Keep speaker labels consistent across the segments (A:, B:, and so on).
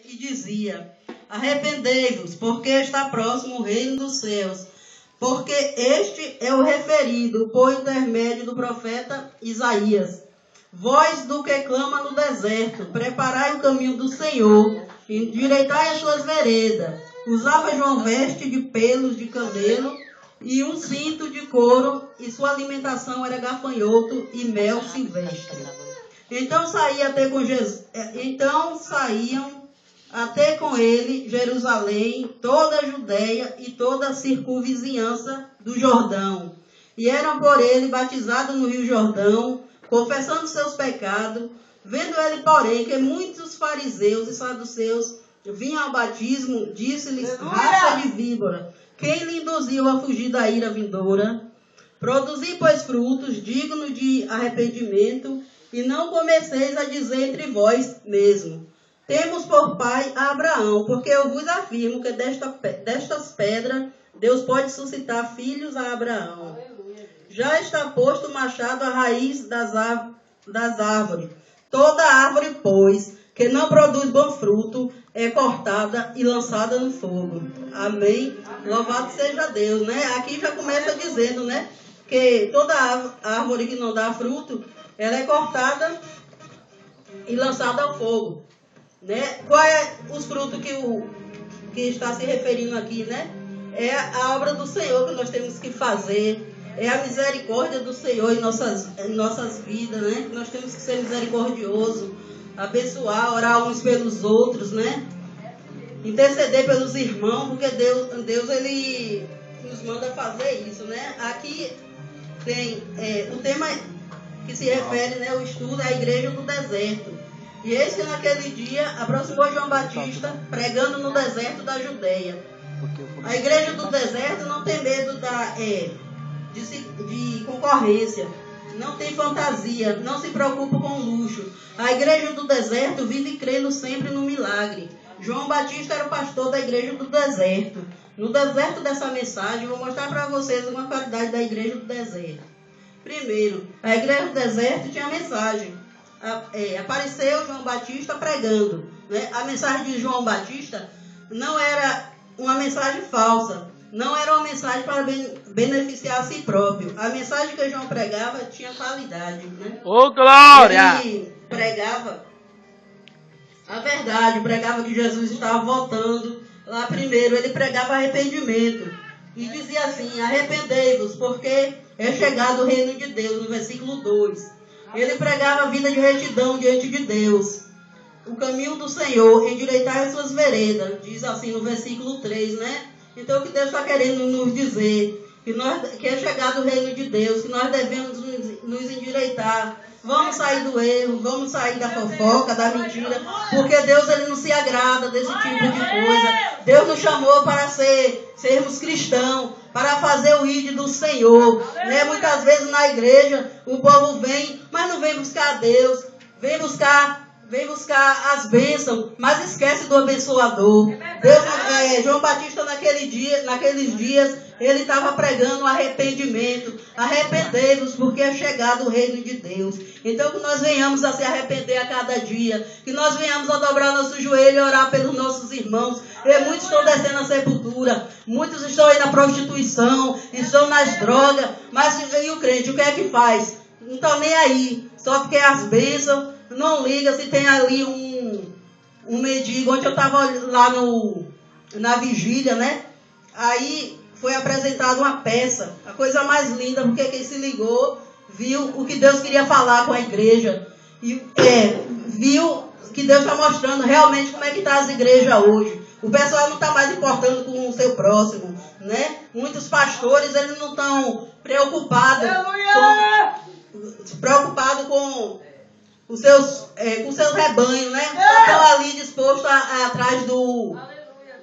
A: e dizia: arrependei-vos, porque está próximo o reino dos céus. Porque este é o referido por intermédio do profeta Isaías. Voz do que clama no deserto, preparai o caminho do Senhor, endireitai as suas veredas. Usava João veste de pelos de camelo e um cinto de couro, e sua alimentação era gafanhoto e mel silvestre. Então saíam até com ele Jerusalém, toda a Judéia e toda a circunvizinhança do Jordão. E eram por ele batizados no rio Jordão, confessando seus pecados. Vendo ele, porém, que muitos fariseus e saduceus vinham ao batismo, disse-lhes: raça de víbora, quem lhe induziu a fugir da ira vindoura? Produzi, pois, frutos dignos de arrependimento, e não comeceis a dizer entre vós mesmo: temos por pai a Abraão, porque eu vos afirmo que destas pedras Deus pode suscitar filhos a Abraão. Já está posto o machado à raiz das árvores. Toda árvore, pois, que não produz bom fruto, é cortada e lançada no fogo. Amém? Louvado seja Deus, né? Aqui já começa dizendo, né? Que toda árvore que não dá fruto, ela é cortada e lançada ao fogo. Né? Qual é os frutos que está se referindo aqui, né? É a obra do Senhor que nós temos que fazer. É a misericórdia do Senhor em nossas vidas, né? Nós temos que ser misericordiosos, abençoar, orar uns pelos outros, né? Interceder pelos irmãos, porque Deus ele nos manda fazer isso, né? Aqui tem o tema que se refere, né, o estudo é a igreja do deserto. E eis que naquele dia aproximou João Batista pregando no deserto da Judéia. A igreja do deserto não tem medo de concorrência, não tem fantasia, não se preocupa com luxo. A igreja do deserto vive crendo sempre no milagre. João Batista era o pastor da igreja do deserto. No deserto dessa mensagem, eu vou mostrar para vocês uma qualidade da igreja do deserto. Primeiro, a igreja do deserto tinha mensagem. Apareceu João Batista pregando, né? A mensagem de João Batista não era uma mensagem falsa, não era uma mensagem para beneficiar a si próprio. A mensagem que João pregava tinha qualidade, né?
B: Ô, glória!
A: Ele pregava a verdade, pregava que Jesus estava voltando. Lá primeiro ele pregava arrependimento e dizia assim: arrependei-vos, porque é chegado o reino de Deus, no versículo 2. Ele pregava a vida de retidão diante de Deus, o caminho do Senhor, endireitar as suas veredas, diz assim no versículo 3, né? Então o que Deus está querendo nos dizer, que é chegado o reino de Deus, que nós devemos nos endireitar. Vamos sair do erro, vamos sair da fofoca, da mentira, porque Deus ele não se agrada desse tipo de coisa. Deus nos chamou para sermos cristãos, para fazer o ID do Senhor. Né? Muitas vezes na igreja o povo vem, mas não vem buscar Deus, vem buscar as bênçãos, mas esquece do abençoador. João Batista naqueles dias, ele estava pregando arrependimento. Arrependei-vos, porque é chegado o reino de Deus. Então que nós venhamos a se arrepender a cada dia, que nós venhamos a dobrar nosso joelho e orar pelos nossos irmãos. E muitos estão descendo a sepultura, muitos estão aí na prostituição, estão nas drogas, mas e o crente, o que é que faz? Não estão nem aí, só porque as bênçãos. Não liga se tem ali um mendigo. Ontem eu estava lá na vigília, né? Aí foi apresentada uma peça, a coisa mais linda, porque quem se ligou viu o que Deus queria falar com a igreja. E viu que Deus está mostrando realmente como é que está as igrejas hoje. O pessoal não está mais importando com o seu próximo, né? Muitos pastores, eles não estão preocupados com os seus rebanhos, né? Estão ali dispostos atrás do...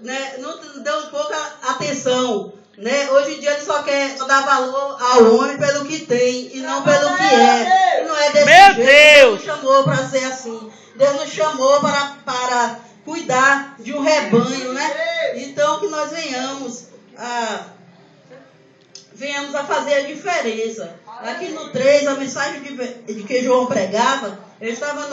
A: Né? Não dão pouca atenção, né? Hoje em dia ele só dar valor ao homem pelo que tem e não pelo que é. E não é desse
B: Meu
A: jeito.
B: Deus!
A: Deus nos chamou para ser assim. Deus nos chamou para cuidar de um rebanho, né? Então que nós venhamos a fazer a diferença. Aqui no 3, a mensagem de que João pregava, ele estava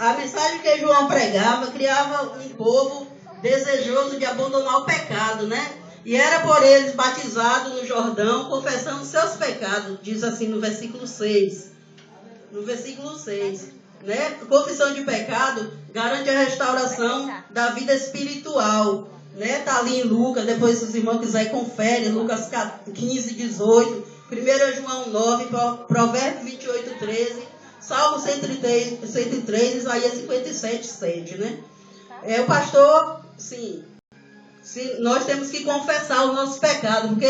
A: a mensagem que João pregava criava um povo desejoso de abandonar o pecado, né? E era por eles batizado no Jordão, confessando seus pecados, diz assim no versículo 6. No versículo 6, né? Confissão de pecado garante a restauração da vida espiritual, né? Tá ali em Lucas, depois se os irmãos quiserem confere, Lucas 15, 18, 1 João 9, Provérbios 28, 13, Salmo 103, Isaías 57, 7, né? O pastor, sim, nós temos que confessar os nossos pecados, porque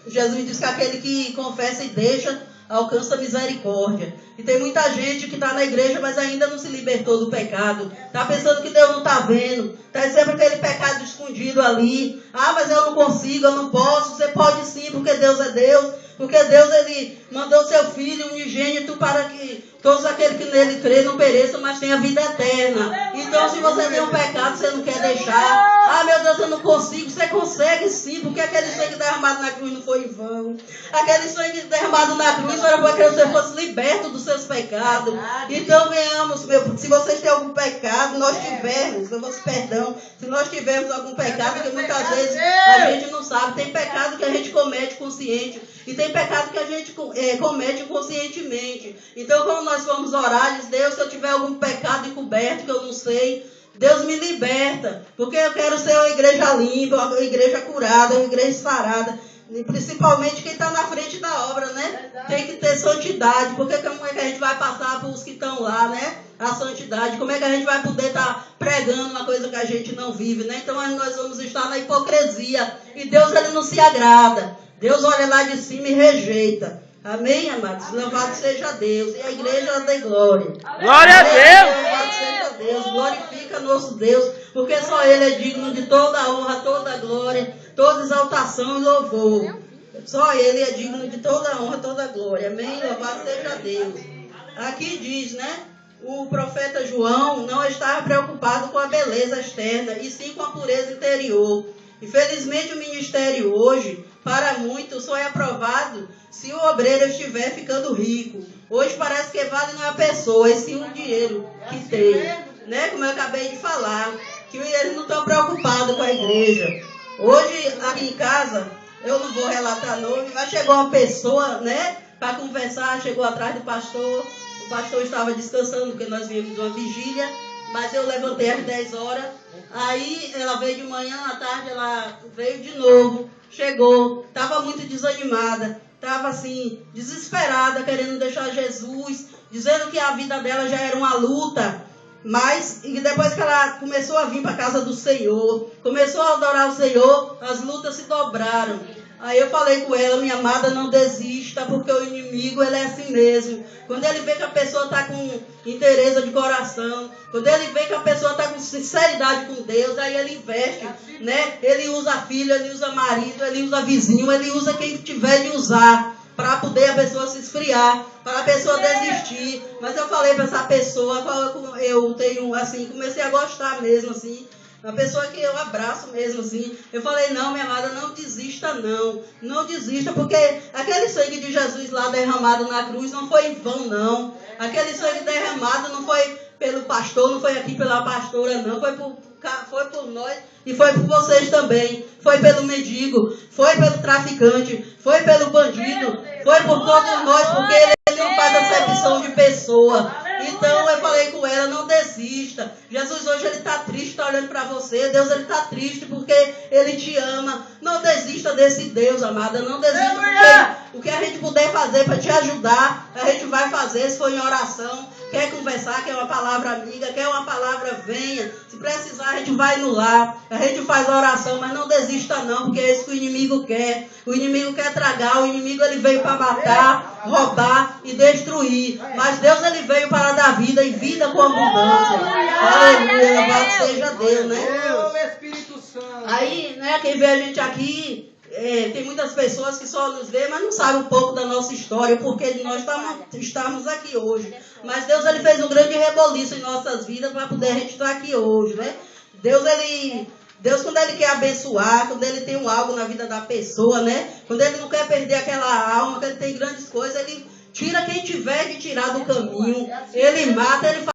A: Jesus diz que aquele que confessa e deixa alcança misericórdia. E tem muita gente que está na igreja, mas ainda não se libertou do pecado. Está pensando que Deus não está vendo. Está sempre aquele pecado escondido ali. Ah, mas eu não consigo, eu não posso. Você pode sim, porque Deus é Deus. Porque Deus, Ele mandou seu Filho unigênito para que todos aqueles que nele crêem não pereçam, mas tenham vida eterna. Então, se você tem um pecado, você não quer deixar. Ah, meu Deus, eu não consigo. Você consegue sim, porque aquele sangue derramado na cruz não foi em vão. Aquele sangue derramado na cruz era para que você fosse liberto dos seus pecados. Então, venhamos, se vocês têm algum pecado, nós tivermos, eu vou perdão, se nós tivermos algum pecado, que muitas vezes a gente não sabe, tem pecado que a gente comete consciente. E tem pecado que a gente comete inconscientemente. Então, quando nós vamos orar, diz Deus, se eu tiver algum pecado encoberto que eu não sei, Deus me liberta. Porque eu quero ser uma igreja limpa, uma igreja curada, uma igreja sarada. E principalmente quem está na frente da obra, né? Tem que ter santidade. Porque como é que a gente vai passar para os que estão lá, né? A santidade. Como é que a gente vai poder estar pregando uma coisa que a gente não vive, né? Então nós vamos estar na hipocrisia. E Deus, Ele não se agrada. Deus olha lá de cima e rejeita. Amém, amados? Louvado seja Deus. E a igreja dê glória.
B: Glória a Deus.
A: Louvado seja Deus. Glorifica nosso Deus. Porque só Ele é digno de toda a honra, toda a glória, toda exaltação e louvor. Só Ele é digno de toda a honra, toda a glória. Amém? Louvado seja Deus. Aqui diz, né? O profeta João não estava preocupado com a beleza externa, e sim com a pureza interior. Infelizmente, o ministério hoje, para muitos, só é aprovado se o obreiro estiver ficando rico. Hoje parece que vale não é a pessoa, e sim o dinheiro que tem. Né? Como eu acabei de falar, que eles não estão preocupados com a igreja. Hoje, aqui em casa, eu não vou relatar nome, mas chegou uma pessoa, né, para conversar, chegou atrás do pastor. O pastor estava descansando, porque nós viemos de uma vigília. Mas eu levantei às 10 horas, aí ela veio de manhã, à tarde ela veio de novo, chegou, estava muito desanimada, estava assim, desesperada, querendo deixar Jesus, dizendo que a vida dela já era uma luta, mas e depois que ela começou a vir para a casa do Senhor, começou a adorar o Senhor, as lutas se dobraram. Aí eu falei com ela, minha amada, não desista, porque o inimigo, ele é assim mesmo. Quando ele vê que a pessoa está com interesse de coração, quando ele vê que a pessoa está com sinceridade com Deus, aí ele investe, né? Ele usa filho, ele usa marido, ele usa vizinho, ele usa quem tiver de usar, para poder a pessoa se esfriar, para a pessoa desistir. Mas eu falei para essa pessoa, eu tenho, assim, comecei a gostar mesmo, assim, uma pessoa que eu abraço mesmo, assim. Eu falei, não, minha amada, não desista, não. Não desista, porque aquele sangue de Jesus lá derramado na cruz não foi em vão, não. Aquele sangue derramado não foi pelo pastor, não foi aqui pela pastora, não. Foi por nós e foi por vocês também. Foi pelo mendigo, foi pelo traficante, foi pelo bandido, foi por todos nós, porque ele não faz acepção de pessoa. Então eu falei com ela, não desista. Jesus hoje ele está triste, está olhando para você. Deus ele está triste porque ele te ama. Não desista desse Deus, amada. Não desista, porque o que a gente puder fazer para te ajudar, a gente vai fazer. Se for em oração, quer conversar, quer uma palavra amiga, quer uma palavra, venha. Se precisar, a gente vai no lar, a gente faz a oração, mas não desista não, porque é isso que o inimigo quer. O inimigo quer tragar, o inimigo ele veio para matar, roubar e destruir. Mas Deus ele veio para dar vida e vida com abundância. Aleluia, louvado seja Deus, né? Aí, né, quem vê a gente aqui, tem muitas pessoas que só nos vê, mas não sabem um pouco da nossa história, porque nós estamos aqui hoje. Mas Deus ele fez um grande reboliço em nossas vidas para poder a gente estar aqui hoje, né? Deus, quando Ele quer abençoar, quando Ele tem um algo na vida da pessoa, né? Quando Ele não quer perder aquela alma, quando Ele tem grandes coisas, Ele tira quem tiver de tirar do caminho. Ele mata, Ele faz